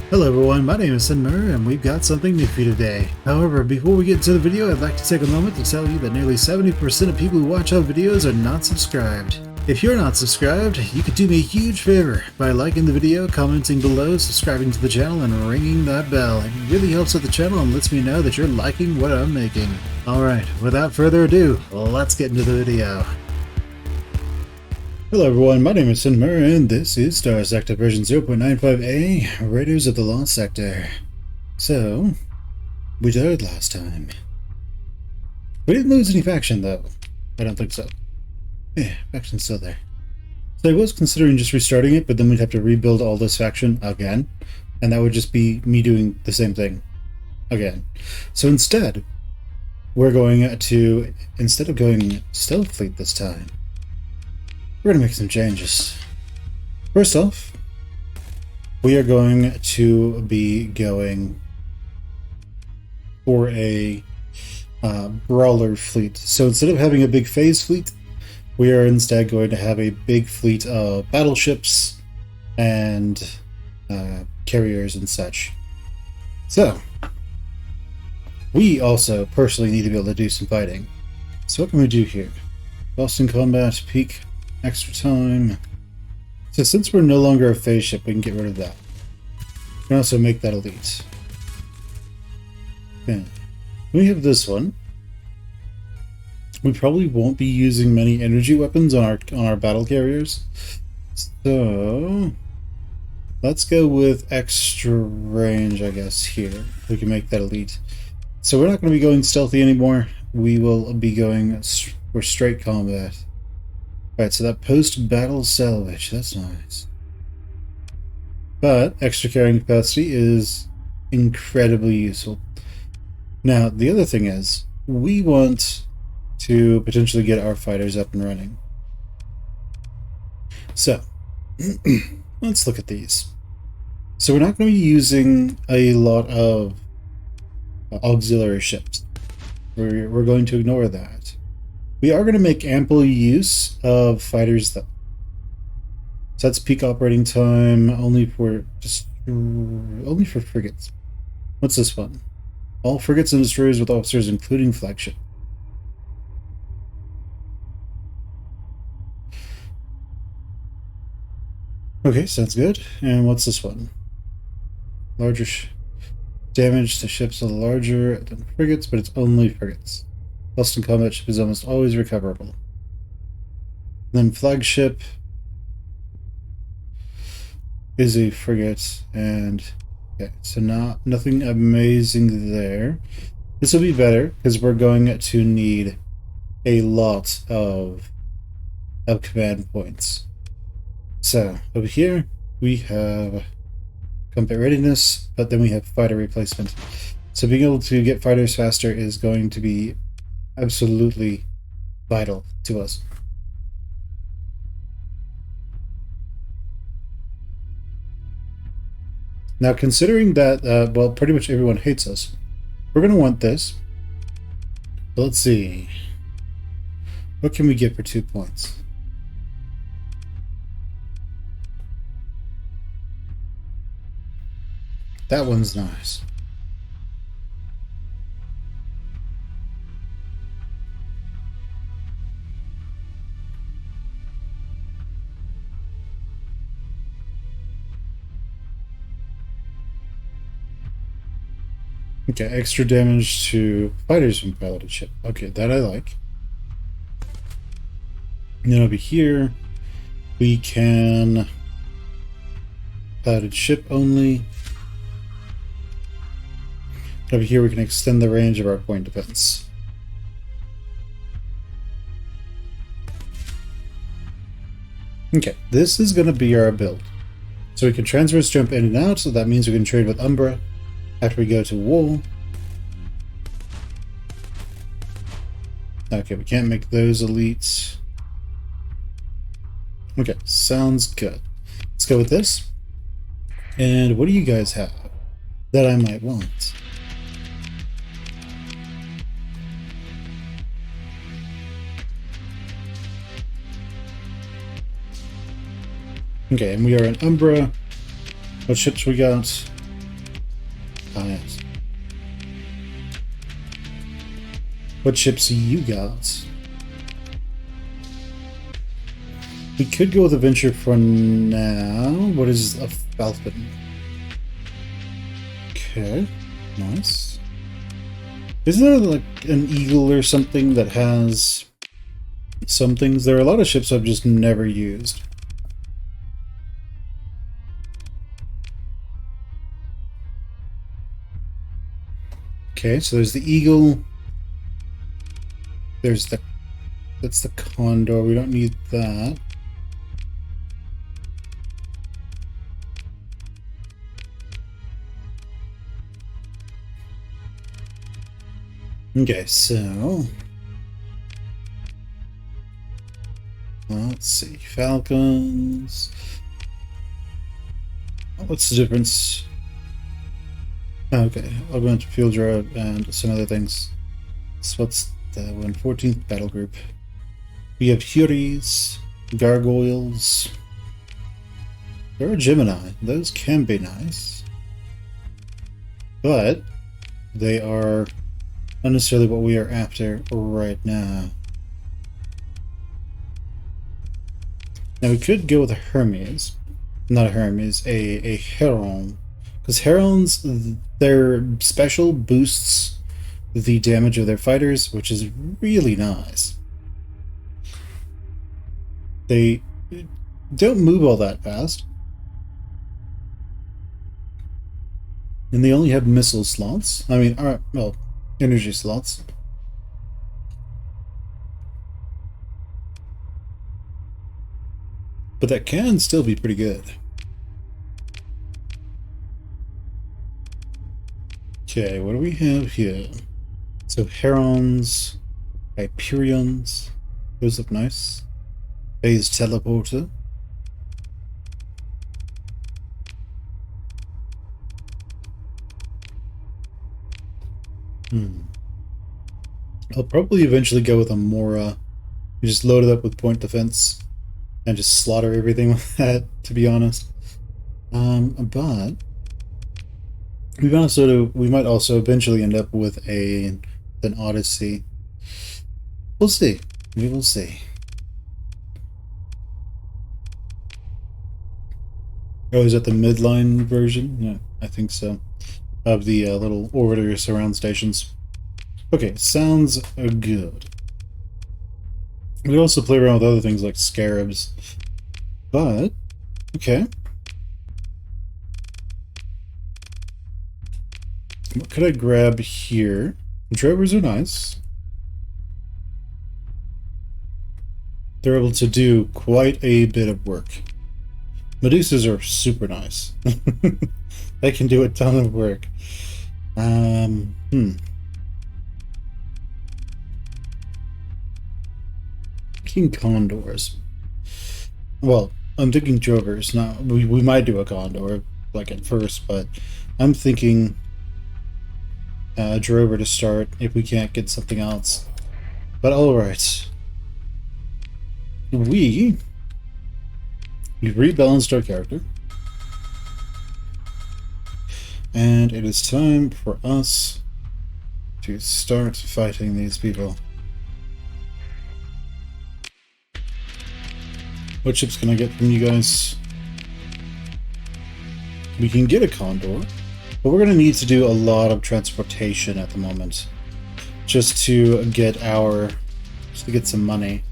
Hello everyone, my name is Muir and we've got something new for you today. However, before we get into the video, I'd like to take a moment to tell you that nearly 70% of people who watch our videos are not subscribed. If you're not subscribed, you could do me a huge favor by liking the video, commenting below, subscribing to the channel, and ringing that bell. It really helps out the channel and lets me know that you're liking what I'm making. Alright, without further ado, let's get into the video. Hello everyone, my name is Muir and this is Starsector version 0.95a, Raiders of the Lost Sector. So, we died last time. We didn't lose any faction though. I don't think so. Yeah, faction's still there. So I was considering just restarting it, but then we'd have to rebuild all this faction again, and that would just be me doing the same thing again. So instead, we're going to, instead of going stealth fleet this time, we're going to make some changes. First off, we are going to be going for a brawler fleet. So instead of having a big phase fleet, we are instead going to have a big fleet of battleships and carriers and such. So, we also personally need to be able to do some fighting. So what can we do here? Lost in combat, peak, extra time. So since we're no longer a phase ship, we can get rid of that. We can also make that elite. Okay. We have this one. We probably won't be using many energy weapons on our battle carriers. So let's go with extra range, I guess, here. We can make that elite. So we're not going to be going stealthy anymore. We will be going for straight combat. Alright, so that post-battle salvage, that's nice. But extra carrying capacity is incredibly useful. Now, the other thing is, we want to potentially get our fighters up and running. So, let's look at these. So we're not going to be using a lot of auxiliary ships. We're going to ignore that. We are going to make ample use of fighters though. So that's peak operating time only for frigates. What's this one? All frigates and destroyers with officers, including flagship. Okay, sounds good. And what's this one? Larger damage to ships are larger than frigates, but it's only frigates. Lost in combat ship is almost always recoverable. Then flagship is a frigate, and okay, so nothing amazing there. This will be better because we're going to need a lot of command points. So over here we have combat readiness, but then we have fighter replacement. So being able to get fighters faster is going to be absolutely vital to us. Now, considering that, well, pretty much everyone hates us, we're going to want this. But let's see. What can we get for 2 points? That one's nice. Okay, extra damage to fighters from piloted ship. Okay, that I like. And then over here, we can piloted ship only. Over here, we can extend the range of our point defense. Okay, this is going to be our build. So we can transverse jump in and out, so that means we can trade with Umbra after we go to war. Okay, we can't make those elites. Okay, sounds good. Let's go with this. And what do you guys have that I might want? Okay, and we are in Umbra. What ships we got? Ah, yes. What ships you got? We could go with a venture for now. What is a falcon? Okay, nice. Isn't there like an eagle or something that has some things? There are a lot of ships I've just never used. Okay, so there's the eagle. There's the... That's the condor. We don't need that. Okay, so... Let's see. Falcons... What's the difference? Okay, augment field draw and some other things. So what's the one? 14th battle group. We have Furies, Gargoyles. There are Gemini. Those can be nice. But they are not necessarily what we are after right now. Now we could go with a Hermes. Not a Hermes, a Heron. Because Herons, their special boosts the damage of their fighters, which is really nice. They don't move all that fast. And they only have missile slots. I mean, well, energy slots. But that can still be pretty good. Okay, what do we have here? So Herons, Hyperions, those look nice. Phase Teleporter. I'll probably eventually go with a Mora. You just load it up with point defense and just slaughter everything with that, to be honest. But we might also eventually end up with an Odyssey. We'll see. We will see. Oh, is that the midline version? Yeah, I think so. Of the little orbiter surround stations. Okay, sounds good. We could also play around with other things like scarabs. But, okay. What could I grab here? Drovers are nice. They're able to do quite a bit of work. Medusas are super nice. They can do a ton of work. King Condors. Well, I'm thinking Drovers. Now, we might do a Condor, like at first, but I'm thinking Drover to start if we can't get something else. But alright. We've rebalanced our character. And it is time for us to start fighting these people. What ships can I get from you guys? We can get a Condor, but we're going to need to do a lot of transportation at the moment. Just to get some money.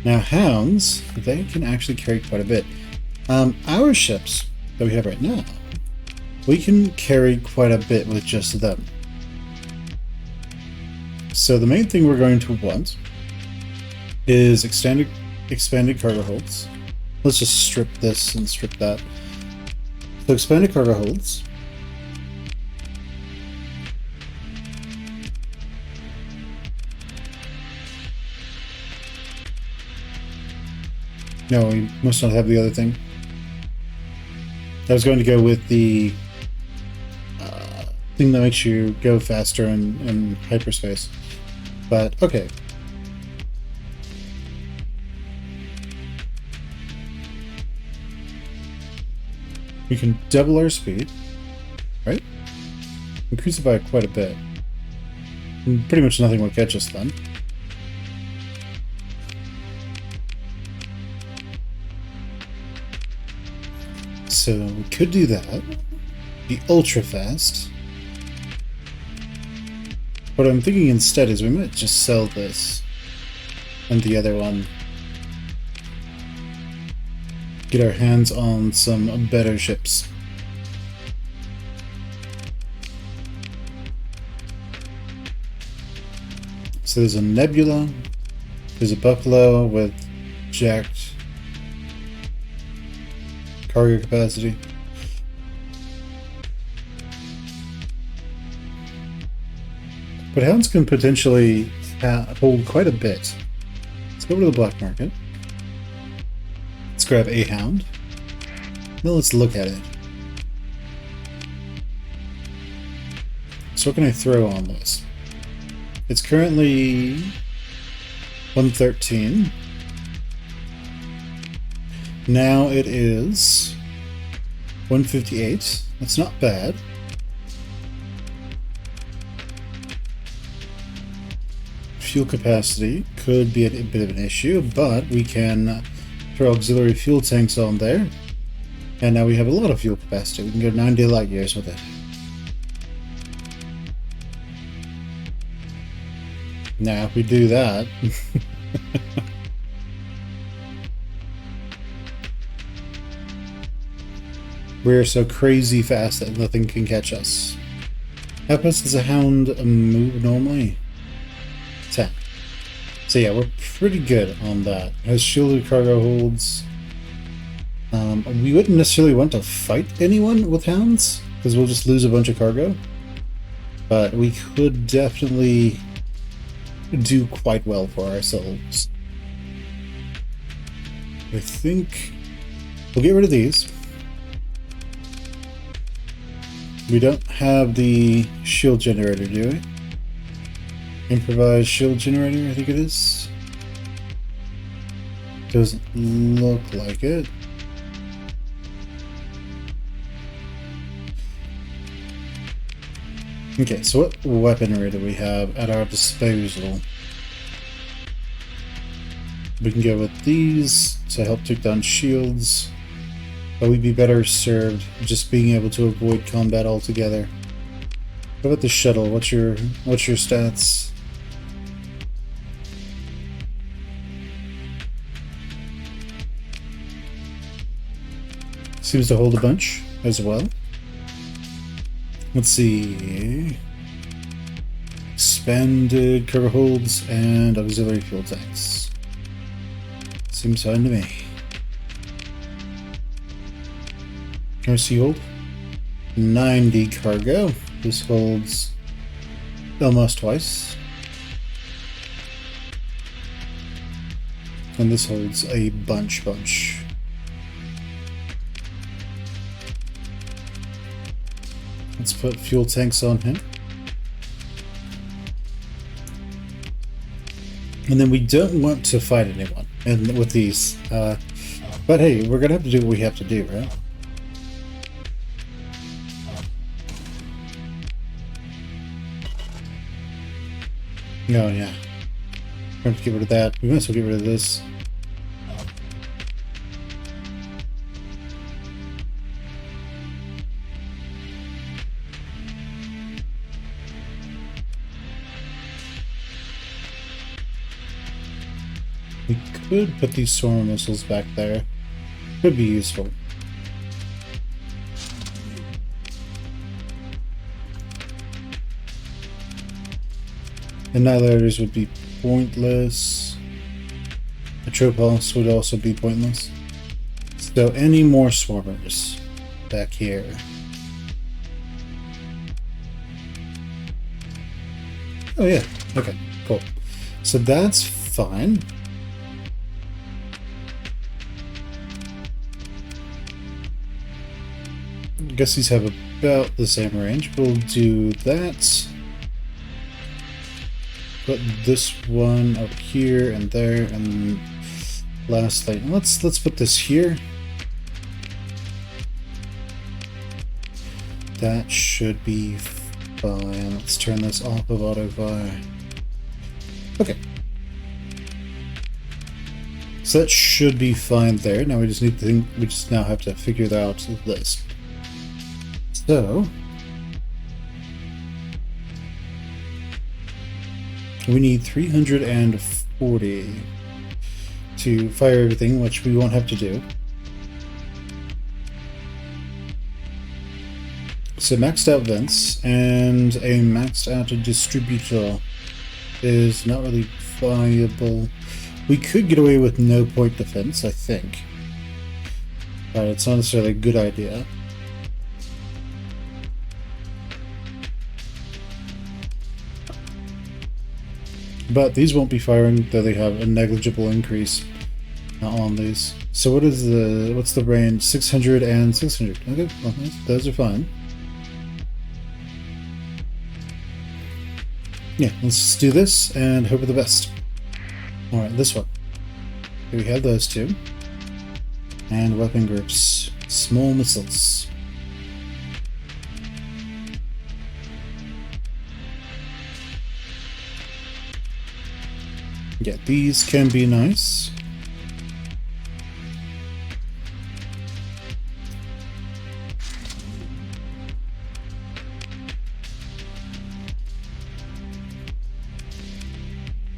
Now, Hounds, they can actually carry quite a bit. Our ships that we have right now, we can carry quite a bit with just them. So the main thing we're going to want is expanded cargo holds. Let's just strip this and strip that. So expanded cargo holds. No, we must not have the other thing. I was going to go with the thing that makes you go faster in hyperspace. But, okay. We can double our speed, right? Increase it by quite a bit. And pretty much nothing will catch us then. So we could do that. Be ultra fast. What I'm thinking instead is we might just sell this and the other one. Get our hands on some better ships. So there's a Nebula, there's a Buffalo with jacked cargo capacity. But hounds can potentially hold quite a bit. Let's go to the black market. Let's grab a hound. Now let's look at it. So what can I throw on this? It's currently 113. Now it is 158. That's not bad. Fuel capacity could be a bit of an issue, but we can throw auxiliary fuel tanks on there. And now we have a lot of fuel capacity. We can go 90 light years with it. Now, if we do that... we're so crazy fast that nothing can catch us. How fast does a hound move normally? 10. So yeah, we're pretty good on that. Has shielded cargo holds. We wouldn't necessarily want to fight anyone with hounds, because we'll just lose a bunch of cargo. But we could definitely do quite well for ourselves. I think we'll get rid of these. We don't have the shield generator, do we? Improvised shield generator, I think it is. Doesn't look like it. Okay, so what weaponry do we have at our disposal? We can go with these to help take down shields, but we'd be better served just being able to avoid combat altogether. What about the shuttle? What's your stats? Seems to hold a bunch as well. Let's see. Expanded cargo holds and auxiliary fuel tanks. Seems fine to me. RC hold. 90 cargo. This holds almost twice. And this holds a bunch. Let's put fuel tanks on him. And then we don't want to fight anyone and with these. But hey, we're gonna have to do what we have to do, right? Oh yeah. We're going to get rid of that. We might as well get rid of this. We could put these swarm missiles back there. Could be useful. Annihilators would be pointless. A Tropos would also be pointless. So any more swarmers back here? Oh yeah, okay, cool. So that's fine. I guess these have about the same range. We'll do that. Put this one up here and there, and lastly, let's put this here. That should be Fine, let's turn this off of auto fire. Okay. So that should be fine there. Now we just need to think, we just now have to figure out this. So we need 340 to fire everything, which we won't have to do. So maxed out vents and a maxed out distributor is not really viable. We could get away with no point defense, I think. But it's not necessarily a good idea. But these won't be firing, though they have a negligible increase on these. So what's the range? 600 and 600. Okay, well, those are fine. Yeah, let's just do this and hope for the best. Alright, this one. Here we have those two. And weapon groups. Small missiles. Yeah, these can be nice.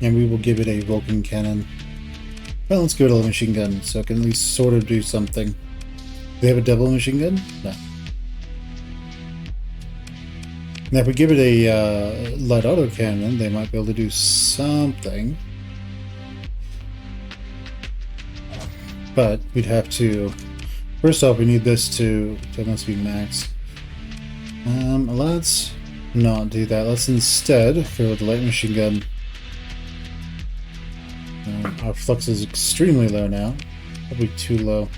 And we will give it a Vulcan cannon. Well, let's give it a machine gun, so it can at least sort of do something. Do they have a double machine gun? No. Now, if we give it a light auto cannon, they might be able to do something. But we'd have to... First off, we need this to must be maxed. Let's not do that. Let's instead go with the light machine gun. Our flux is extremely low now. Probably too low.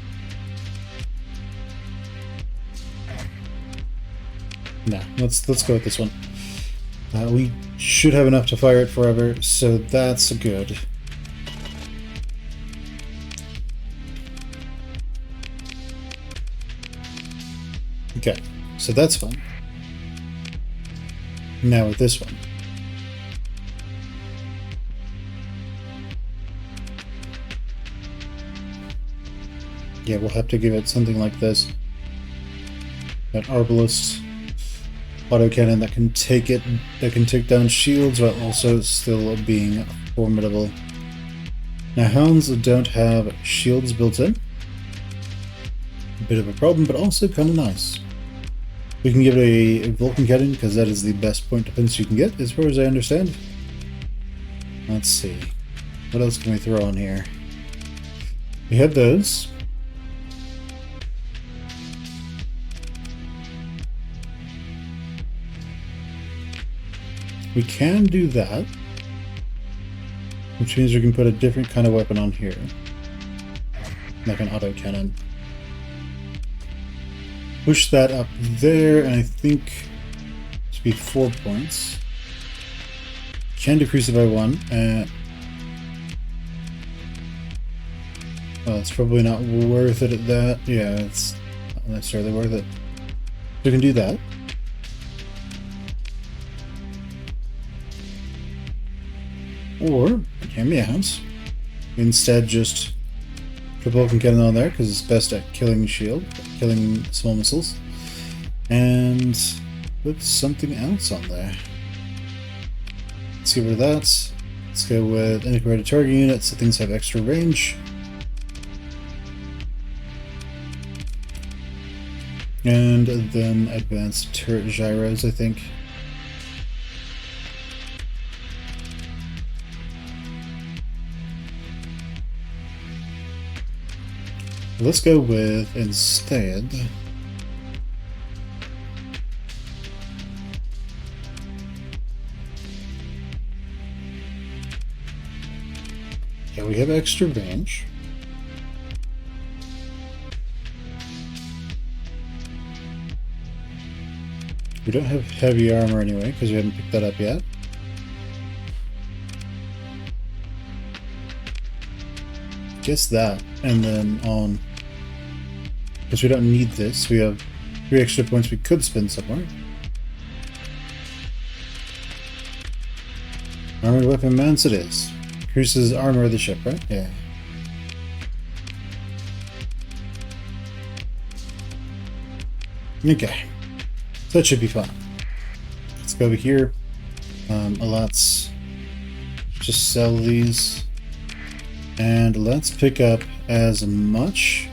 Nah, let's go with this one. We should have enough to fire it forever, so that's good. Okay, so that's fun. Now with this one. Yeah, we'll have to give it something like this. An Arbalist autocannon that can take down shields while also still being formidable. Now hounds don't have shields built in. A bit of a problem, but also kind of nice. We can give it a Vulcan cannon because that is the best point defense you can get, as far as I understand. Let's see. What else can we throw on here? We have those. We can do that, which means we can put a different kind of weapon on here, like an autocannon. Push that up there, and I think it should be 4 points. Can decrease it by 1. Well, it's probably not worth it at that. Yeah, it's not necessarily worth it. We can do that. Or, it can be a house. Instead, just put a Vulcan cannon on there, because it's best at killing killing small missiles. And put something else on there. Let's get rid of that. Let's go with integrated target units, so things have extra range. And then advanced turret gyros, I think. Let's go with, instead, yeah, we have extra range. We don't have heavy armor anyway, because we haven't picked that up yet. Guess that, and then on, because we don't need this, we have 3 extra points we could spend somewhere. Armored weapon mounts it is. Increases armor of the ship, right? Yeah. Okay. So that should be fun. Let's go over here. Let's just sell these. And let's pick up as much.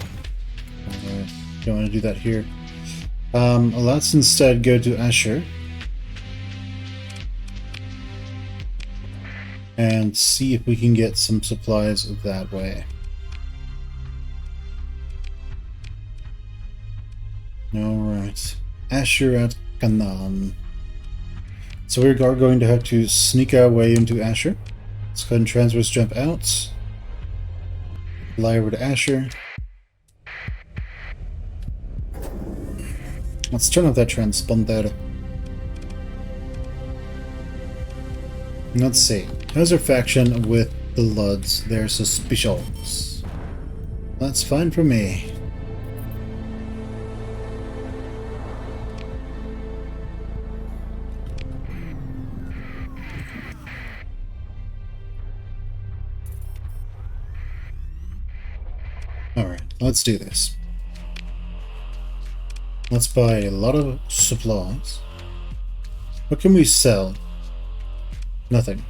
Don't want to do that here. Let's instead go to Asher. And see if we can get some supplies that way. Alright. Asher at Canaan. So we're going to have to sneak our way into Asher. Let's go ahead and transverse jump out. Fly over to Asher. Let's turn off that transponder. Let's see. How's our faction with the Luds? They're suspicious. That's fine for me. Alright, let's do this. Let's buy a lot of supplies. What can we sell? Nothing.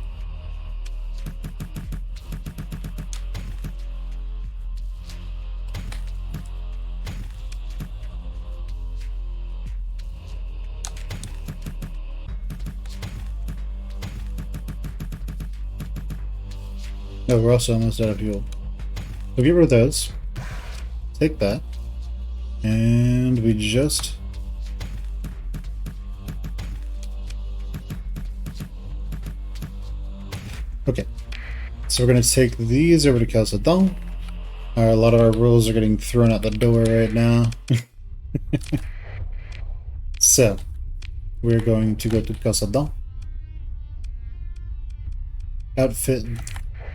No, we're also almost out of fuel. We'll get rid of those. Take that. And we just... Okay. So we're going to take these over to Calcedon. A lot of our rules are getting thrown out the door right now. So, we're going to go to Calcedon. Outfit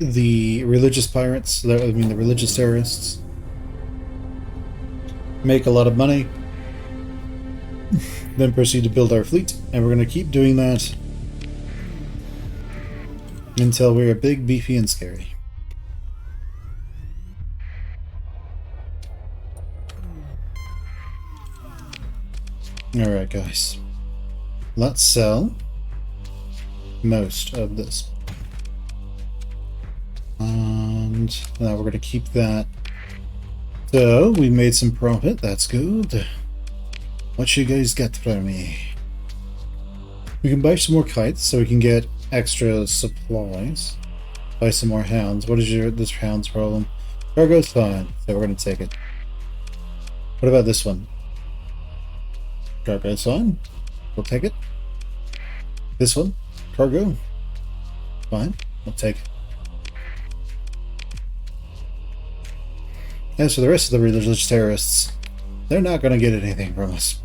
the religious pirates, I mean the religious terrorists. Make a lot of money. Then proceed to build our fleet. And we're going to keep doing that until we're big, beefy, and scary. Alright, guys. Let's sell most of this. And now we're going to keep that. So, we made some profit. That's good. What you guys got for me? We can buy some more kites so we can get extra supplies. Buy some more hounds. What is this hound's problem? Cargo's fine, so we're going to take it. What about this one? Cargo's fine. We'll take it. This one? Cargo? Fine. We'll take it. As for the rest of the religious terrorists, they're not going to get anything from us.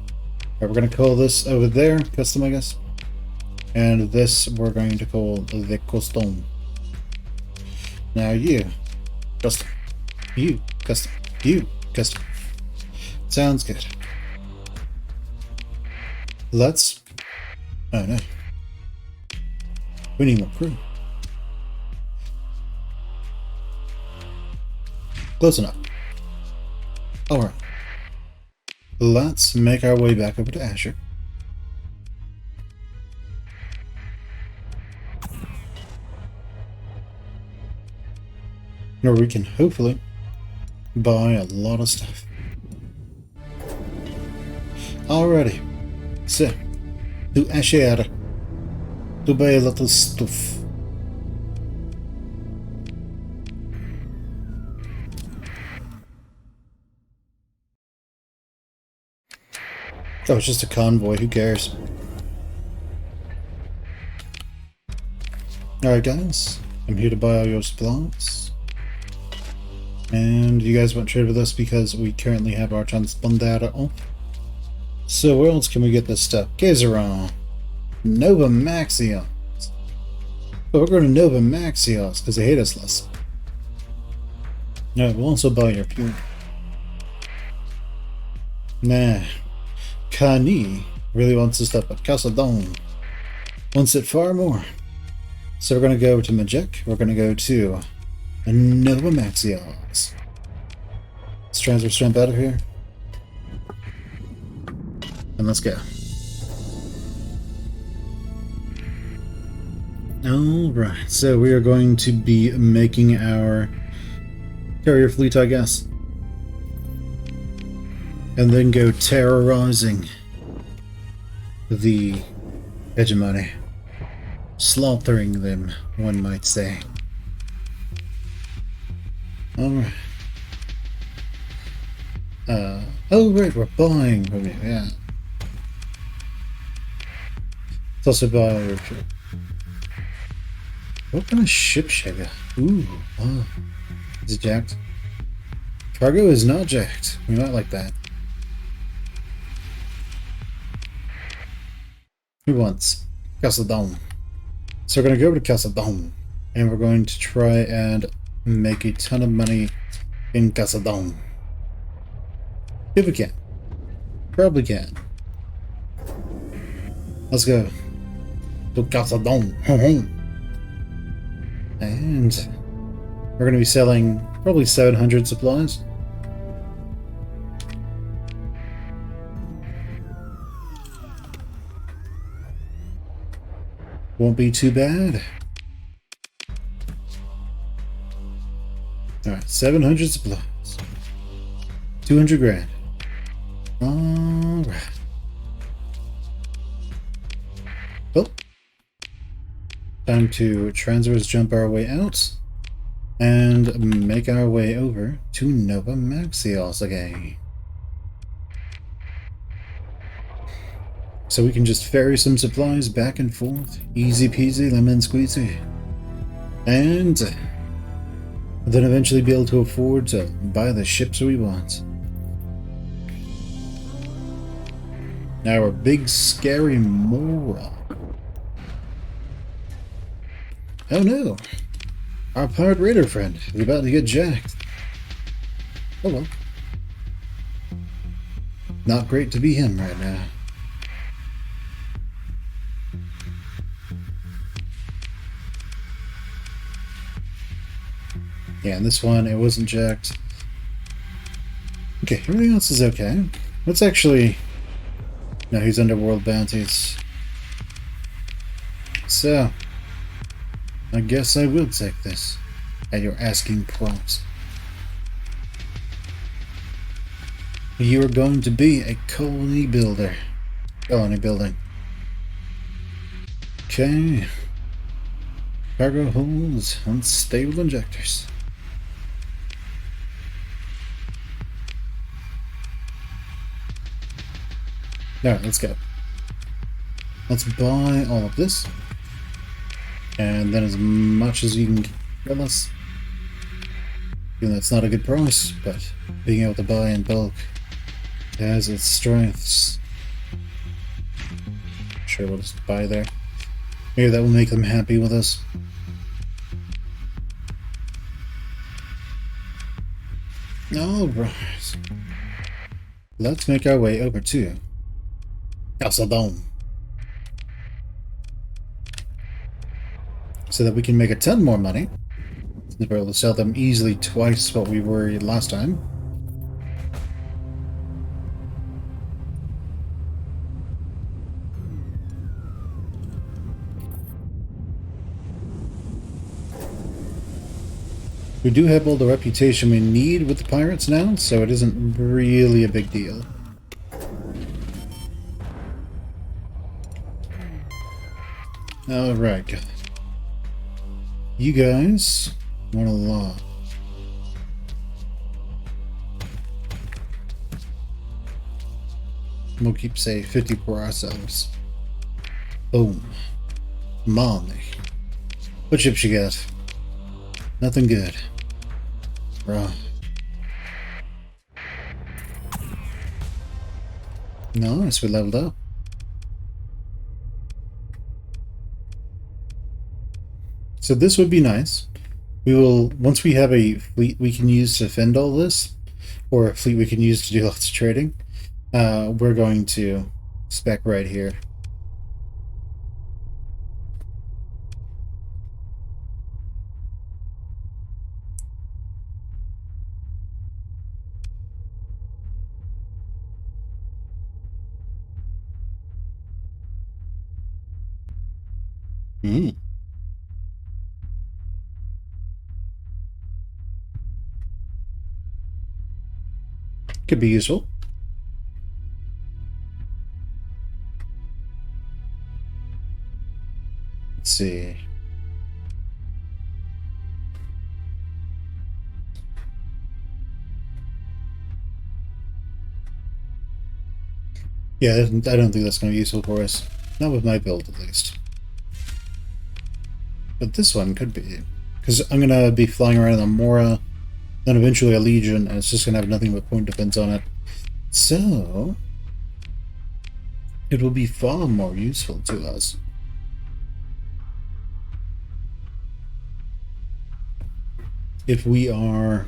Right, we're going to call this over there, custom, I guess. And this we're going to call the custom. Now you, custom. You, custom. You, custom. Sounds good. Let's... Oh no. We need more crew. Close enough. Alright. Let's make our way back over to Asher. Where we can hopefully buy a lot of stuff. Alrighty. So, to Asher to buy a lot of stuff. Oh, it's just a convoy, who cares? Alright guys, I'm here to buy all your supplies. And you guys want to trade with us because we currently have our transponder on. So where else can we get this stuff? Gazeron. Nova Maxios. Oh, we're going to Nova Maxios because they hate us less. Alright, we'll also buy your fuel. Nah. Kani really wants this stuff, but Calcedon wants it far more. So we're going to go to Majek. We're going to go to Nova Maxios. Let's transfer strength out of here. And let's go. Alright, so we are going to be making our carrier fleet, I guess. And then go terrorizing the hegemony. Slaughtering them, one might say. Alright. Oh right, we're buying from you, yeah. It's also buy. What kind of ship shaker? Ooh, oh. Is it jacked? Cargo is not jacked. We might like that. Who wants? Casadon. So we're going to go over to Casadon. And we're going to try and make a ton of money in Casadon. If we can. Probably can. Let's go. To Casadon. And we're going to be selling probably 700 supplies. Won't be too bad. Alright, 700 supplies. 200 grand. Alright. Well, time to transverse jump our way out and make our way over to Nova Maxios again. So we can just ferry some supplies back and forth. Easy peasy, lemon squeezy. And then eventually be able to afford to buy the ships we want. Our big scary Muir. Oh no! Our pirate raider friend is about to get jacked. Oh well. Not great to be him right now. Yeah, and this one, it wasn't jacked. Okay, everything else is okay. Let's actually... No, he's underworld bounties. So, I guess I will take this at your asking price. You are going to be a colony builder. Colony building. Okay. Cargo holds, unstable injectors. Alright, let's go. Let's buy all of this. And then as much as you can get us. Even though it's not a good price, but being able to buy in bulk has its strengths. Sure, we'll just buy there. Maybe that will make them happy with us. Alright. Let's make our way over to Casadon. So that we can make a ton more money. We'll be able to sell them easily twice what we were last time. We do have all the reputation we need with the pirates now, so it isn't really a big deal. Alright, guys. You guys want a lot. We'll keep, say, 50 for ourselves. Boom. Mommy. What chips you got? Nothing good. Right. Nice, we leveled up. So this would be nice. We will, once we have a fleet we can use to fend all this, or a fleet we can use to do lots of trading, we're going to spec right here. Mm. Could be useful. Let's see. Yeah, I don't think that's going to be useful for us. Not with my build, at least. But this one could be. Because I'm going to be flying around a Mora, then eventually a Legion, and it's just going to have nothing but point defense on it. So, it will be far more useful to us. If we are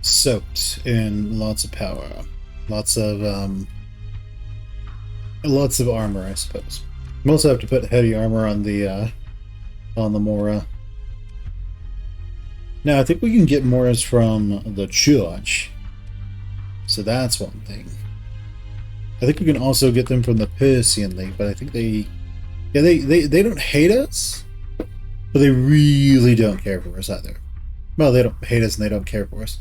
soaked in lots of power, lots of armor, I suppose. We also have to put heavy armor on the Mora. Now I think we can get Moras from the church, so that's one thing. I think we can also get them from the Persian League, but I think they don't hate us, but they really don't care for us either. Well, they don't hate us and they don't care for us.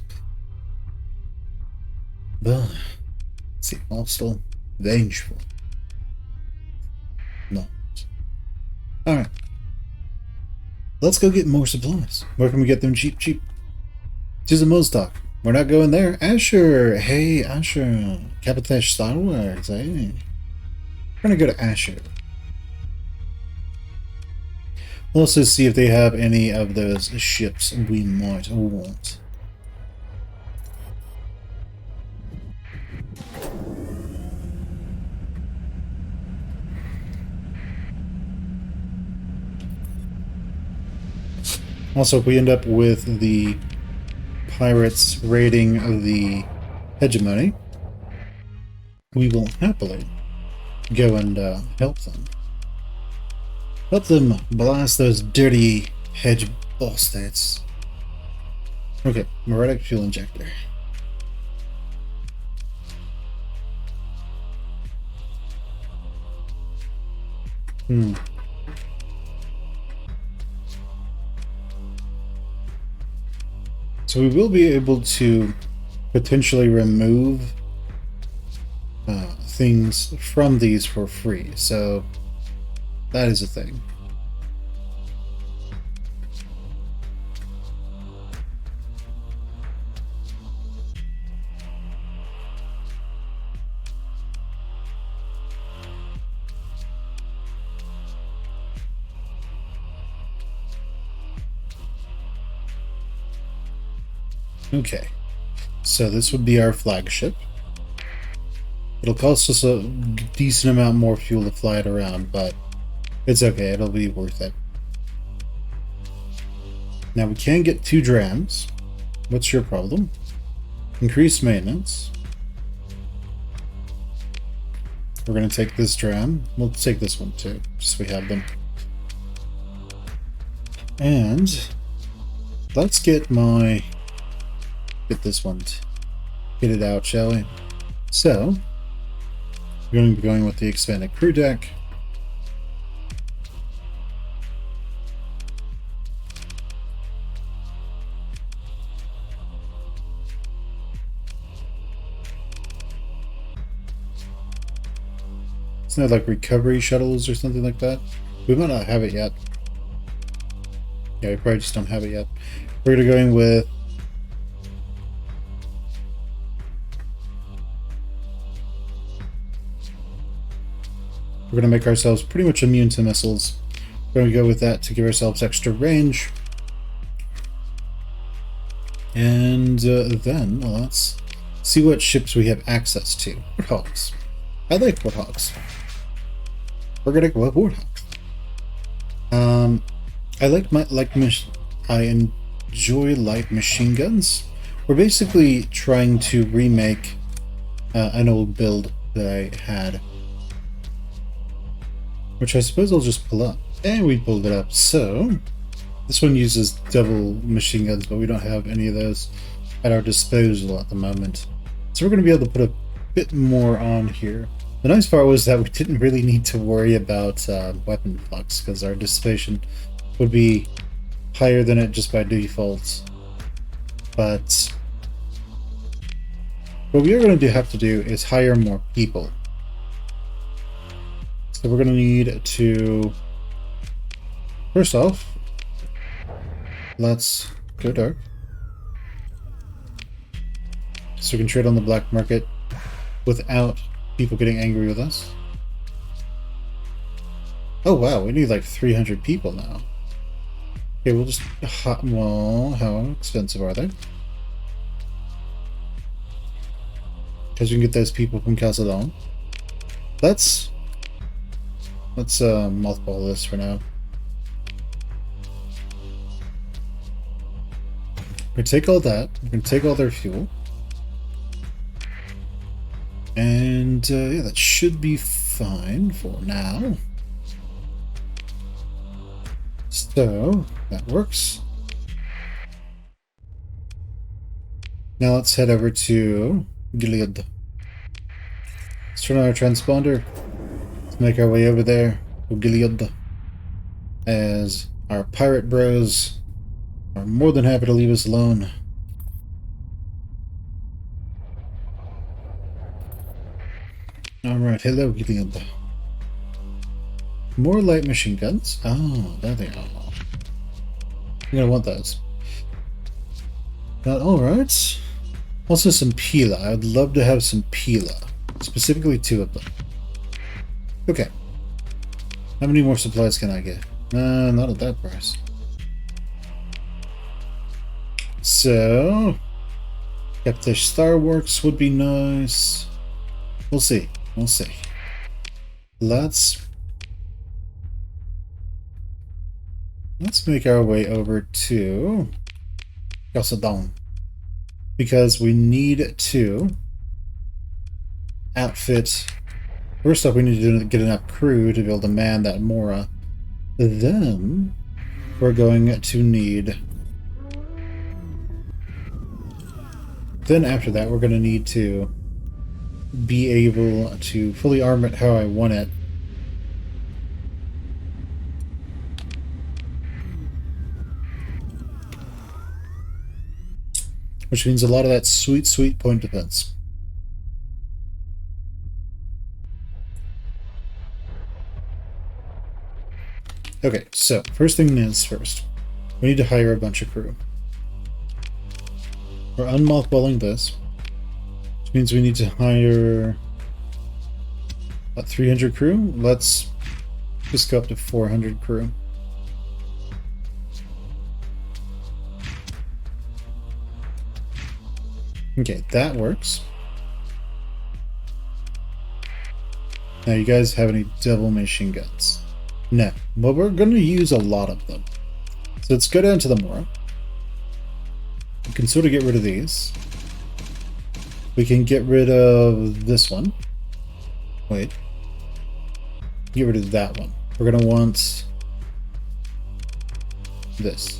But, let's see, hostile, vengeful. No. Alright. Let's go get more supplies. Where can we get them cheap? To the Mozdoc. We're not going there. Asher! Hey, Asher. Capitash Star Wars, hey. We're gonna go to Asher. We'll also see if they have any of those ships we might want. Also, if we end up with the pirates raiding the hegemony, we will happily go and help them. Help them blast those dirty hedge bastards. Okay, Moretic fuel injector. So we will be able to potentially remove things from these for free. So that is a thing. Okay, so this would be our flagship. It'll cost us a decent amount more fuel to fly it around, but it's okay, it'll be worth it. Now we can get 2 drams. What's your problem? Increased maintenance. We're going to take this dram. We'll take this one too, just so we have them. And let's get this one. Get it out, shall we? So, we're going to be going with the expanded crew deck. It's not like recovery shuttles or something like that. We might not have it yet. Yeah, we probably just don't have it yet. We're going to go in with we're going to make ourselves pretty much immune to missiles. We're going to go with that to give ourselves extra range. And then let's see what ships we have access to. Warthogs. I like Warthogs. We're going to go with Warthogs. I enjoy light machine guns. We're basically trying to remake an old build that I had, which I suppose I'll just pull up. And we pulled it up. So this one uses double machine guns, but we don't have any of those at our disposal at the moment. So we're going to be able to put a bit more on here. The nice part was that we didn't really need to worry about weapon flux, because our dissipation would be higher than it just by default. But what we are going to have to do is hire more people. So we're going to need to, first off, let's go dark. So we can trade on the black market without people getting angry with us. Oh wow, we need like 300 people now. Okay, we'll just... well, how expensive are they? Because we can get those people from Calcedon. Let's mothball this for now. We're gonna take all that. We're gonna take all their fuel. And yeah, that should be fine for now. So that works. Now let's head over to Gilead. Let's turn on our transponder. Let's make our way over there to Gilead, as our pirate bros are more than happy to leave us alone. Alright, hello Gilead. More light machine guns. Oh, there they are. You're gonna want those. Alright. Also some Pila. I would love to have some Pila. Specifically 2 of them. Okay. How many more supplies can I get? Not at that price. So... Captain Starworks would be nice. We'll see. We'll see. Let's make our way over to Calcedon, because we need to outfit. First off, we need to get enough crew to be able to man that Mora. Then we're going to need. Then after that, we're going to need to be able to fully arm it how I want it. Which means a lot of that sweet, sweet point defense. Okay, so first thing is first. We need to hire a bunch of crew. We're unmothballing this, which means we need to hire about 300 crew. Let's just go up to 400 crew. Okay, that works. Now, you guys have any double machine guns? No, but we're going to use a lot of them. So let's go down to the Mora. We can sort of get rid of these. We can get rid of this one. Wait. Get rid of that one. We're going to want this.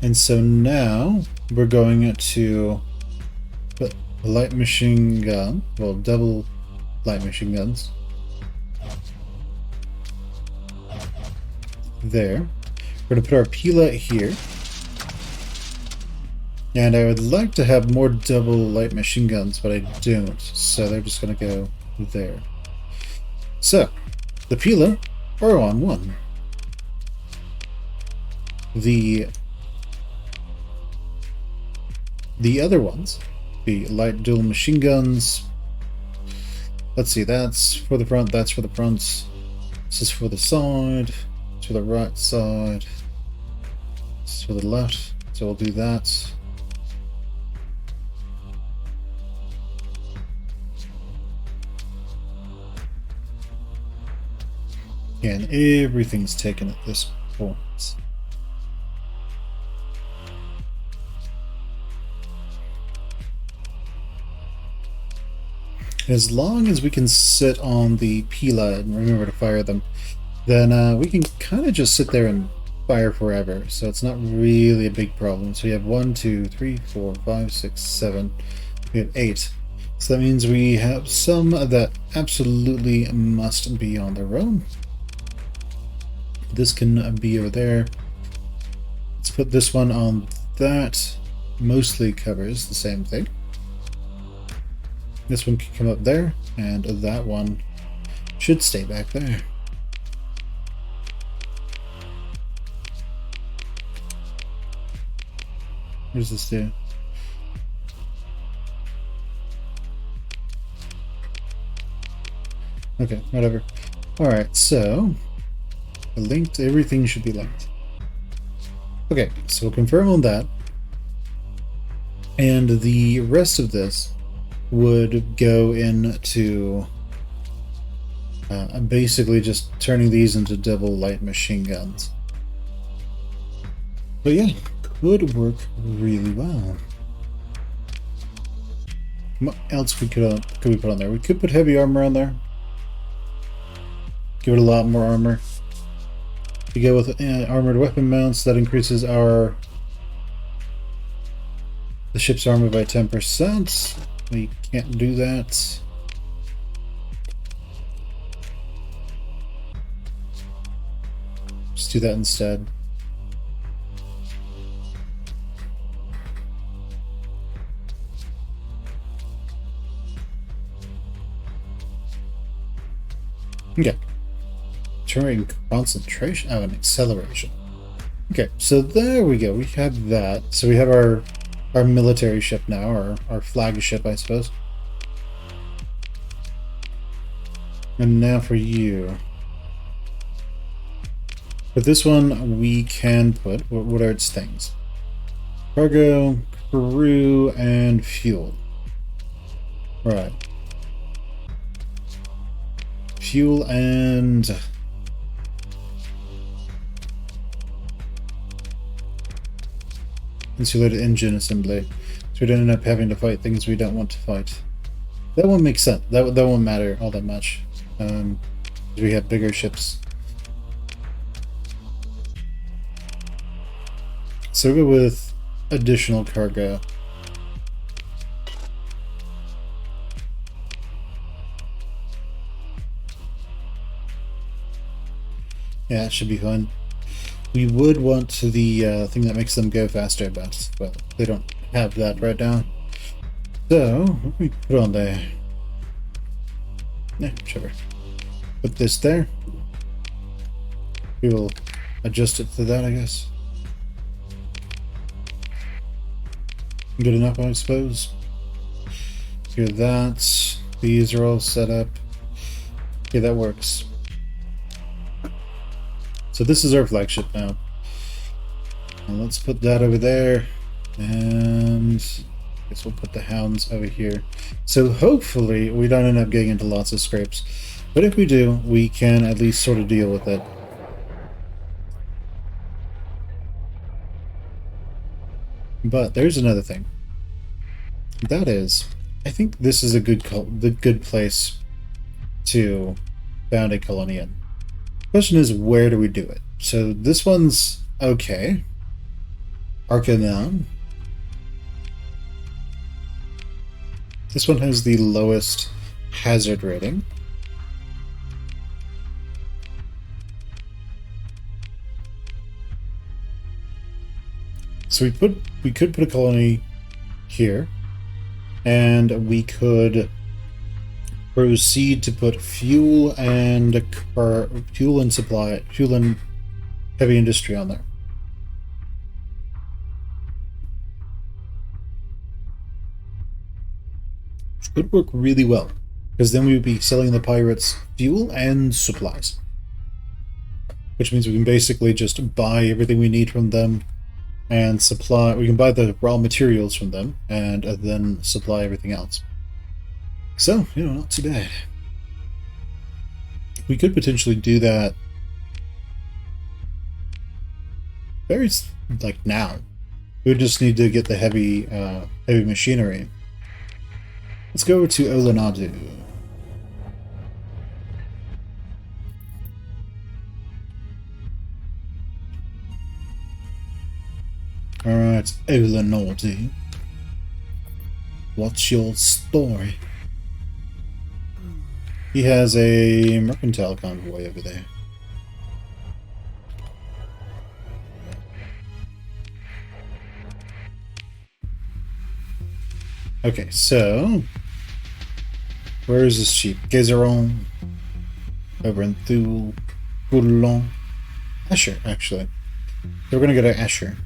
And so now we're going to put a light machine gun, well, double light machine guns there. We're going to put our Pila here. And I would like to have more double light machine guns, but I don't. So they're just going to go there. So, the Pila are on 1. The other ones, the light dual machine guns. Let's see, that's for the front, that's for the front. This is for the side, to the right side. This is for the left, so we'll do that. And everything's taken at this point. As long as we can sit on the Pila and remember to fire them, then we can kind of just sit there and fire forever. So it's not really a big problem. So we have 1, 2, 3, 4, 5, 6, 7. We have 8. So that means we have some that absolutely must be on their own. This can be over there. Let's put this one on that. Mostly covers the same thing. This one can come up there, and that one should stay back there. What does this do? Okay, whatever. Alright, so linked, everything should be linked. Okay, so we'll confirm on that. And the rest of this would go into basically just turning these into double light machine guns. But yeah, could work really well. What else we could we put on there? We could put heavy armor on there. Give it a lot more armor. We go with armored weapon mounts. That increases the ship's armor by 10%. We can't do that. Just do that instead. Okay. Turing concentration. Oh, an acceleration. Okay, so there we go. We have that. So we have our military ship now, our flagship, I suppose. And now for you. For this one, we can put, what are its things? Cargo, crew, and fuel. Right. Fuel and... insulated engine assembly. So we don't end up having to fight things we don't want to fight. That one makes sense. That won't matter all that much. We have bigger ships. So we'll go with additional cargo. Yeah, it should be fun. We would want the thing that makes them go faster, but well, they don't have that right now. So, what do we put on there? Yeah, sure. Put this there. We will adjust it to that, I guess. Good enough, I suppose. Here, that. These are all set up. Okay, that works. So this is our flagship now. And let's put that over there. And I guess we'll put the hounds over here. So hopefully we don't end up getting into lots of scrapes. But if we do, we can at least sort of deal with it. But there's another thing. That is, I think this is a good place to found a colony in. Question is, where do we do it? So this one's okay. Arcanon. This one has the lowest hazard rating. So we could put a colony here, and we could proceed to put fuel and heavy industry on there. Which could work really well, because then we would be selling the pirates fuel and supplies. Which means we can basically just buy everything we need from them and supply. We can buy the raw materials from them and then supply everything else. So, you know, not too bad. We could potentially do that very, like, now. We would just need to get the heavy machinery. Let's go over to Olanadu. Alright, Olanadu. What's your story? He has a mercantile convoy over there. Okay, so where is this sheep? Gazeron, over in Thule, Boulon, Escher, actually. So we're gonna go to Escher.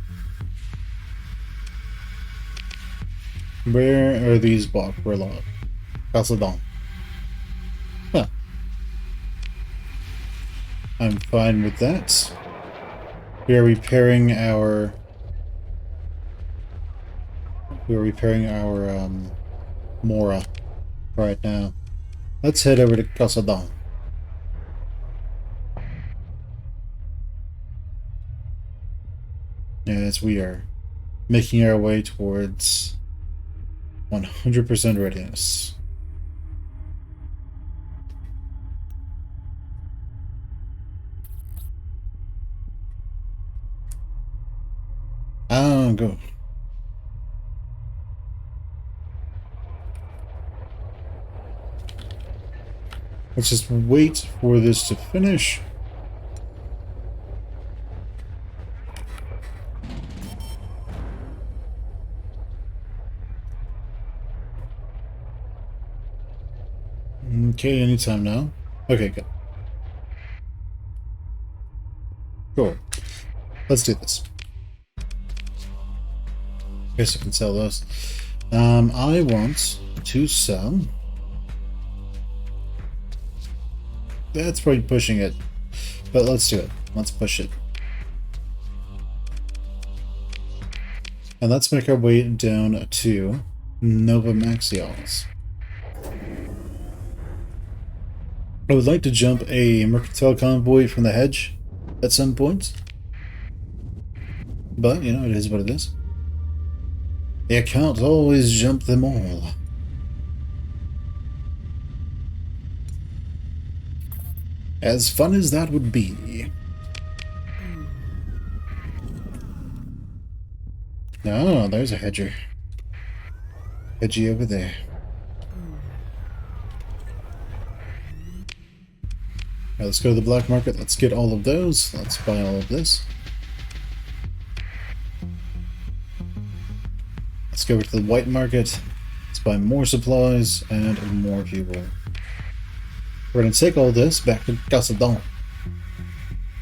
Where are these bought? We're lost. Calcedon. Huh. I'm fine with that. We are repairing our Mora right now. Let's head over to Calcedon. As we are making our way towards 100% readiness. Go. Let's just wait for this to finish. Okay, anytime now. Okay, good. Cool. Let's do this. Guess I can sell those. I want to sell. That's probably pushing it, but let's do it. Let's push it. And let's make our way down to Nova Maxials. I would like to jump a mercantile convoy from the hedge at some point. But, you know, it is what it is. You can't always jump them all. As fun as that would be. Oh, there's a hedger. Hedgie over there. Now let's go to the black market. Let's get all of those. Let's buy all of this. Let's go over to the white market. Let's buy more supplies and more fuel. We're going to take all this back to Calcedon.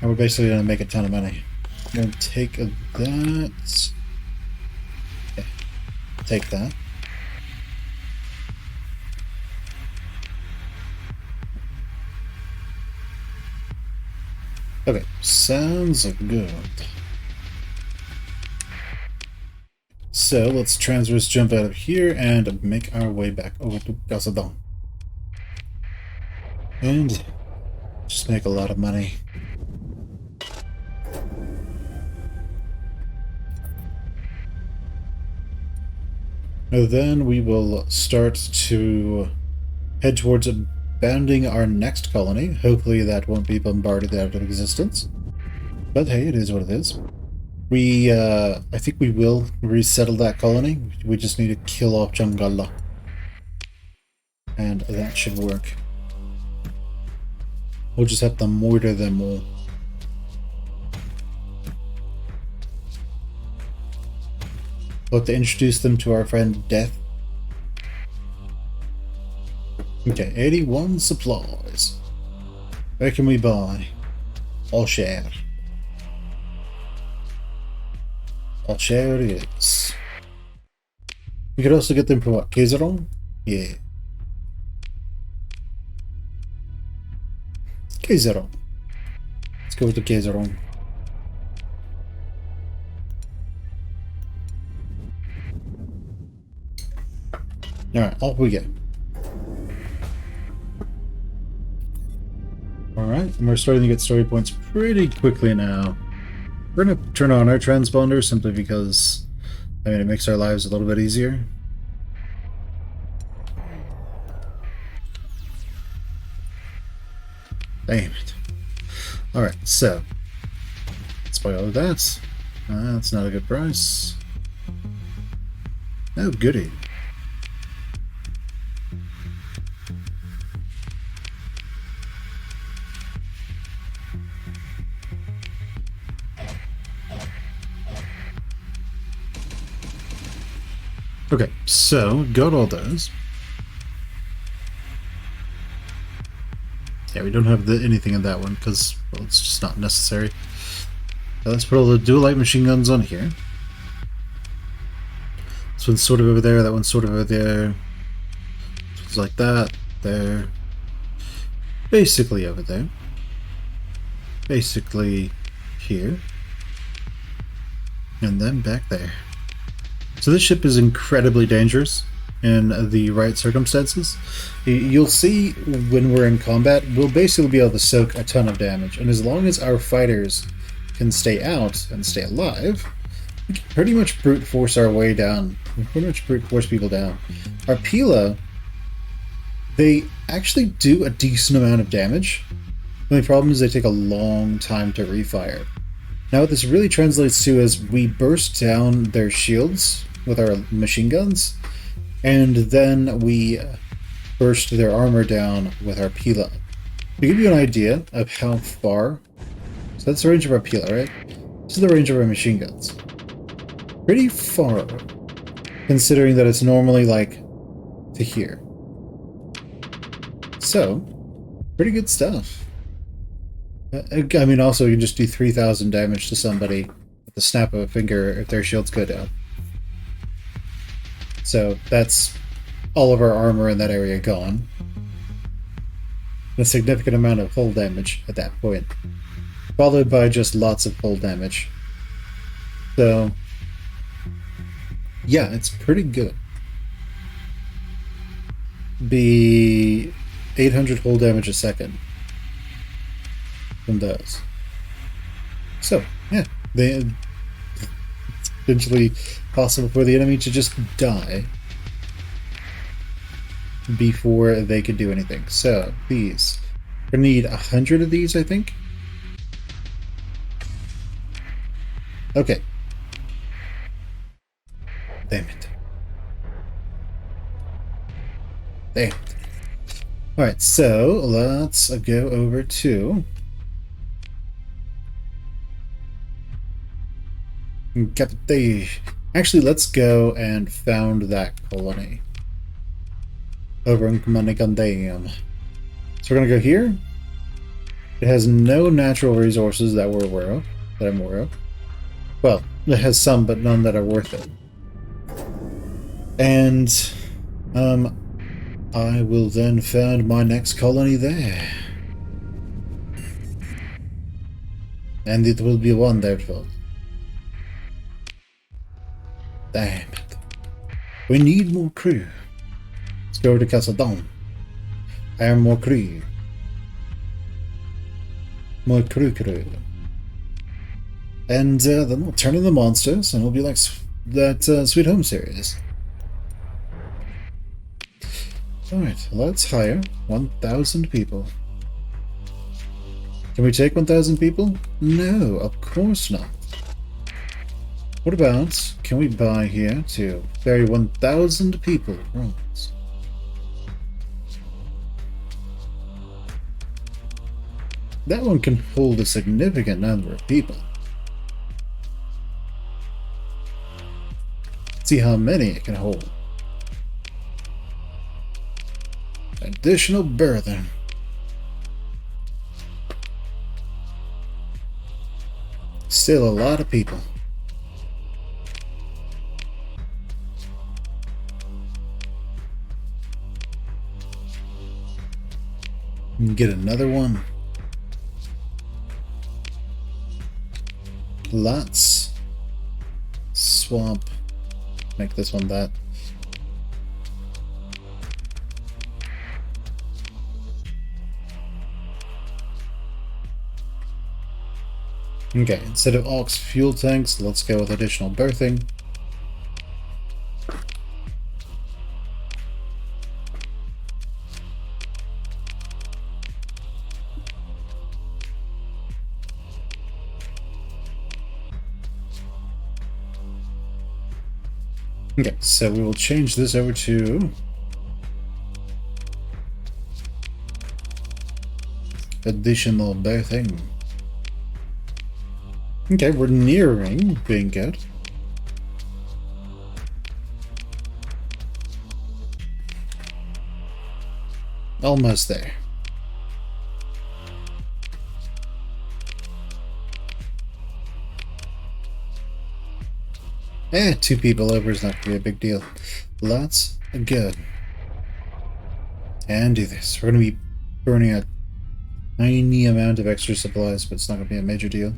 And we're basically going to make a ton of money. I'm going to take that. Okay. Take that. Okay, sounds good. So let's transverse jump out of here and make our way back over to Calcedon. And just make a lot of money. And then we will start to head towards abounding our next colony. Hopefully that won't be bombarded out of existence. But hey, it is what it is. I think we will resettle that colony. We just need to kill off Jangala. And that should work. We'll just have to mortar them all. We'll have to introduce them to our friend Death. Okay, 81 supplies. Where can we buy? All share. All share it is. We could also get them from what? Gazeron? Yeah. Gazeron. Let's go with the Gazeron. Alright, off we get. Alright, and we're starting to get story points pretty quickly now. We're going to turn on our transponder simply because, I mean, it makes our lives a little bit easier. Damn it. Alright, so let's buy all of that. That's not a good price. Oh, goody. Okay, so got all those. Yeah, we don't have anything in that one because, well, it's just not necessary. Now let's put all the dual light machine guns on here. This one's sort of over there, that one's sort of over there. This one's like that, there. Basically over there. Basically here. And then back there. So this ship is incredibly dangerous in the right circumstances. You'll see when we're in combat, we'll basically be able to soak a ton of damage. And as long as our fighters can stay out and stay alive, we can pretty much brute force our way down. We pretty much brute force people down. Our Pila, they actually do a decent amount of damage. The only problem is they take a long time to refire. Now what this really translates to is we burst down their shields with our machine guns, and then we burst their armor down with our Pila. To give you an idea of how far, so that's the range of our Pila, right? This is the range of our machine guns. Pretty far, considering that it's normally like to here. So, pretty good stuff. I mean, also you can just do 3,000 damage to somebody with the snap of a finger if their shields go down. So that's all of our armor in that area gone. A significant amount of hull damage at that point, followed by just lots of hull damage. So yeah, it's pretty good. Be 800 hull damage a second from those. So yeah, it's potentially possible for the enemy to just die before they could do anything. So these, we're gonna need 100 of these, I think. Okay. Damn it. Damn it. Alright, so let's go over to Capite. Actually, let's go and found that colony over in Comunigandam. So we're gonna go here. It has no natural resources that we're aware of, that I'm aware of. Well, it has some, but none that are worth it. And I will then found my next colony there. And it will be wonderful. Damn it. We need more crew. Let's go to Casadon. And more crew. More crew. And then we'll turn in the monsters, and it'll be like that Sweet Home series. Alright, let's hire 1,000 people. Can we take 1,000 people? No, of course not. What about, can we buy here to ferry 1,000 people? Right. That one can hold a significant number of people. Let's see how many it can hold. Additional berthing. Still a lot of people. Get another one. Let's swap. Make this one that. Okay, instead of aux fuel tanks, let's go with additional berthing. Okay, so we will change this over to additional berthing. Okay, we're nearing being good. Almost there. Two people over is not going to be a big deal. Let's go. And do this. We're going to be burning a tiny amount of extra supplies, but it's not going to be a major deal.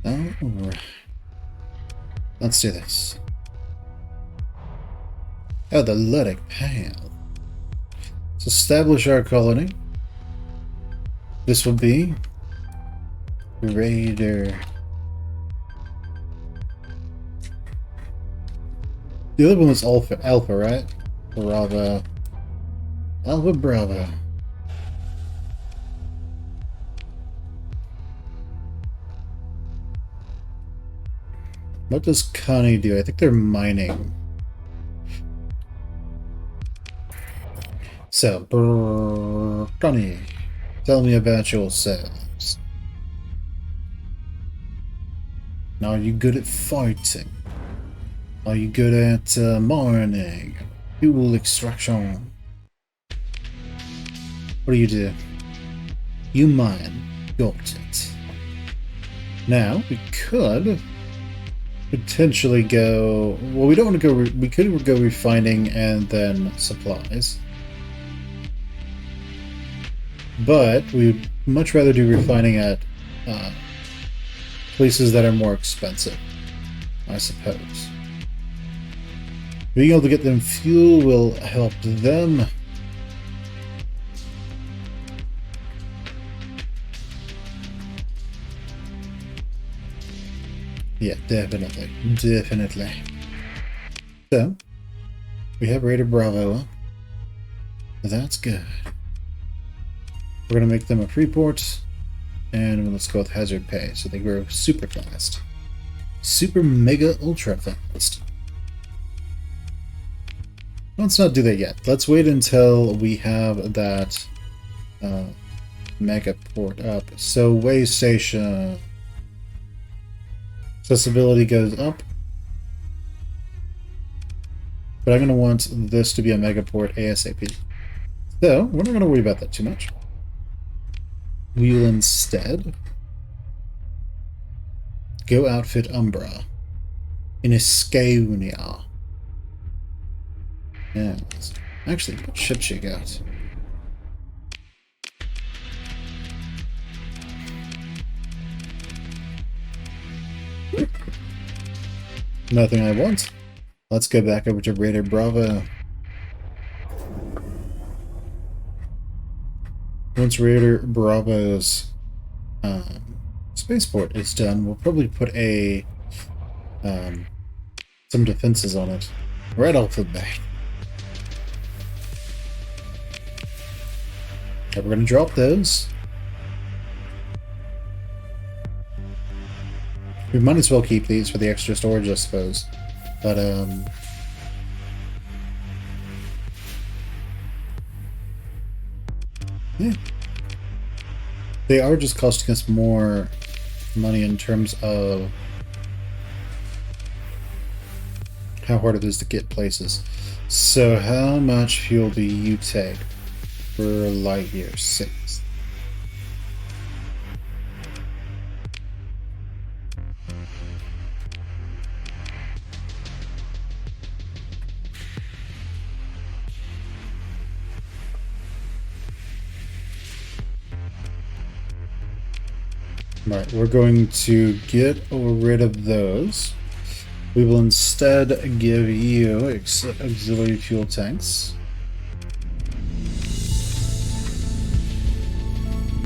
Alright. Let's do this. Oh, the Ludic Pale. Let's establish our colony. This will be Raider. The other one was Alpha, right? Bravo. Alpha Bravo. What does Connie do? I think they're mining. So, Connie, tell me about yourselves. Now, are you good at fighting? Are you good at mining? Fuel extraction? What do? You mine. Got it. Now, we could potentially go... Well, we don't want to go... We could go refining and then supplies. But we would much rather do refining at places that are more expensive, I suppose. Being able to get them fuel will help them. Yeah, definitely. Definitely. So, we have Raider Bravo up. That's good. We're going to make them a free port, and let's go with hazard pay, so they grow super fast. Super mega ultra fast. Let's not do that yet. Let's wait until we have that mega port up. So, way station... Accessibility goes up. But I'm going to want this to be a megaport ASAP. So, we're not going to worry about that too much. We will instead go outfit Umbra in Esconia. Yes. Actually, what ships you got? Nothing I want. Let's go back over to Raider Bravo. Once Raider Bravo's spaceport is done, we'll probably put a some defenses on it right off the bat. Okay, we're going to drop those. We might as well keep these for the extra storage, I suppose. But, yeah. They are just costing us more money in terms of how hard it is to get places. So, how much fuel do you take for light year 6? Right, we're going to get rid of those. We will instead give you auxiliary fuel tanks.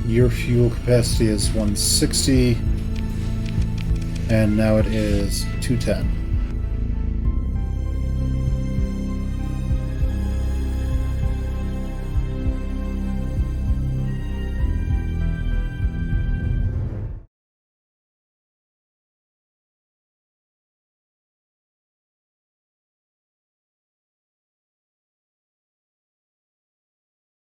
Your fuel capacity is 160, and now it is 210.